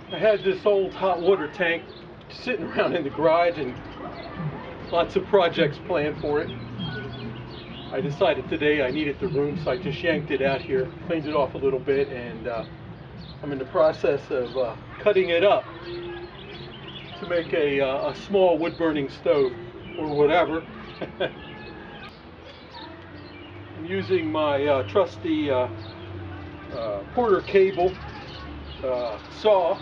I had this old hot water tank sitting around in the garage and lots of projects planned for it. I decided today I needed the room, so I just yanked it out here, cleaned it off a little bit, and I'm in the process of cutting it up to make a small wood-burning stove or whatever. I'm using my trusty Porter cable saw.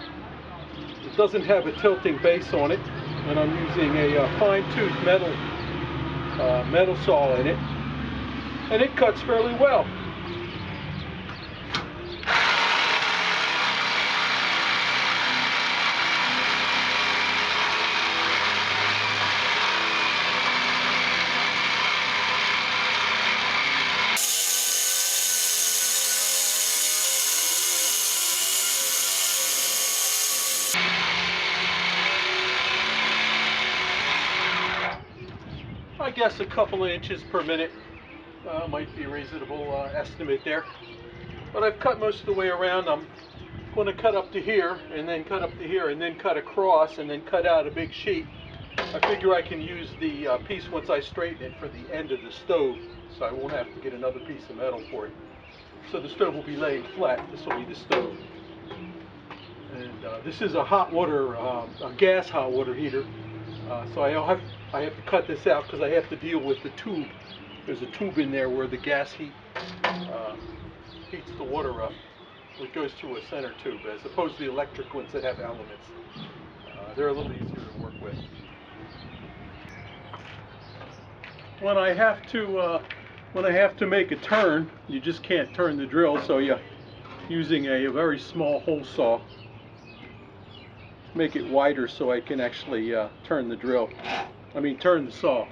It doesn't have a tilting base on it, and I'm using a fine-tooth metal saw in it, and it cuts fairly well. I guess a couple of inches per minute might be a reasonable estimate there. But I've cut most of the way around. I'm going to cut up to here, and then cut up to here, and then cut across, and then cut out a big sheet. I figure I can use the piece once I straighten it for the end of the stove, so I won't have to get another piece of metal for it. So the stove will be laying flat. This will be the stove. And this is a hot water, a gas hot water heater. So I have to cut this out because I have to deal with the tube. There's a tube in there where the gas heats the water up. It goes through a center tube, as opposed to the electric ones that have elements. They're a little easier to work with. When I have to make a turn, you just can't turn the drill, so you're using a very small hole saw. Make it wider so I can actually turn the drill. Turn the saw.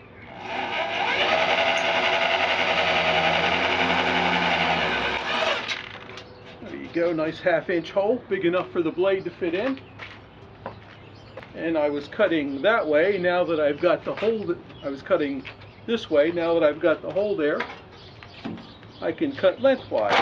There you go, nice 1/2-inch hole, big enough for the blade to fit in. And I was cutting that way. Now that I've got the hole, I was cutting this way. Now that I've got the hole there, I can cut lengthwise.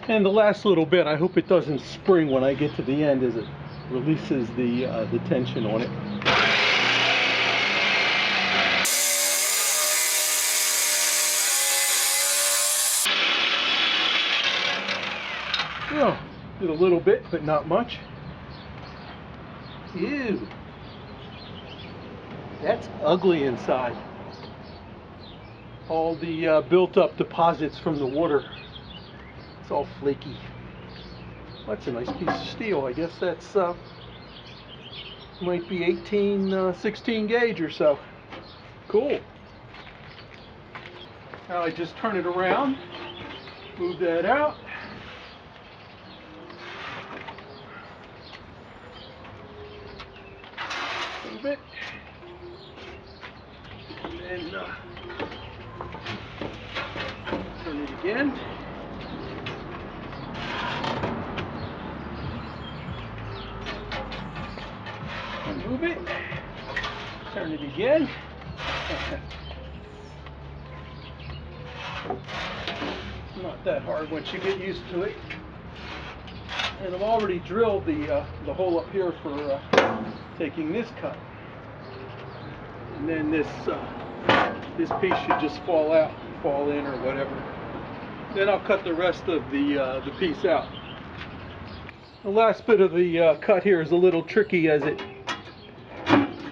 And the last little bit, I hope it doesn't spring when I get to the end as it releases the tension on it. Oh, did a little bit, but not much. Ew. That's ugly inside. All the built up deposits from the water. It's all flaky. That's a nice piece of steel. I guess that's might be 16 gauge or so. Cool. Now I just turn it around, move that out. Move it. And then turn it again. Move it. Turn it again. Not that hard once you get used to it. And I've already drilled the hole up here for taking this cut. And then this piece should just fall in or whatever. Then I'll cut the rest of the piece out. The last bit of the cut here is a little tricky, as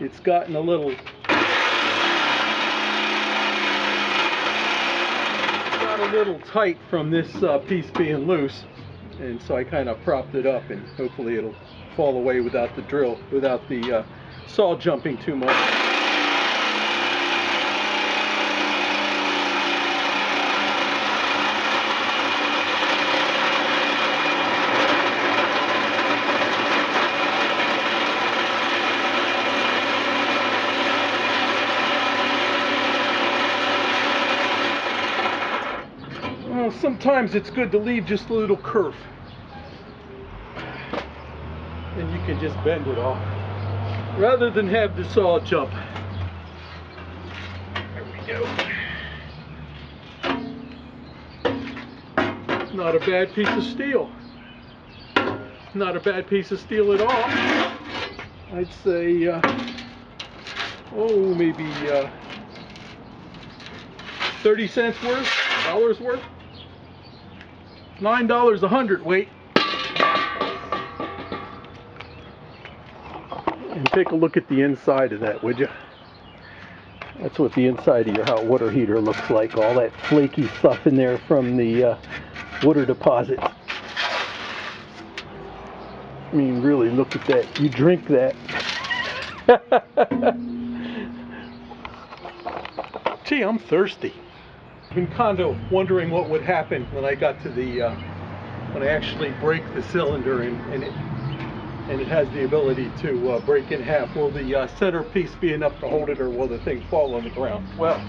it's gotten a little tight from this piece being loose, and so I kind of propped it up, and hopefully it'll fall away without the saw jumping too much. sometimes it's good to leave just a little curve. And you can just bend it off, rather than have this all jump. There we go. Not a bad piece of steel. Not a bad piece of steel at all. I'd say, maybe 30 cents worth, dollars worth. $9 a hundredweight. And take a look at the inside of that, would you? That's what the inside of your hot water heater looks like. All that flaky stuff in there from the water deposit. I mean, really, look at that. You drink that. Gee, I'm thirsty. I've been kind of wondering what would happen when I got to the, when I actually break the cylinder and it has the ability to break in half. Will the centerpiece be enough to hold it, or will the thing fall on the ground? Well,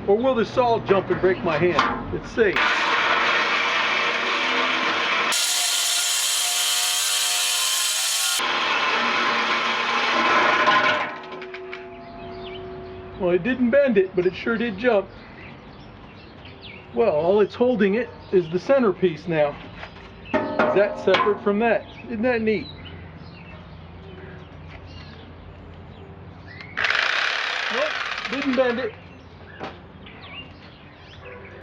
or will the saw jump and break my hand? Let's see. Well, it didn't bend it, but it sure did jump. Well, all it's holding it is the centerpiece now. Is that separate from that? Isn't that neat? Well, didn't bend it.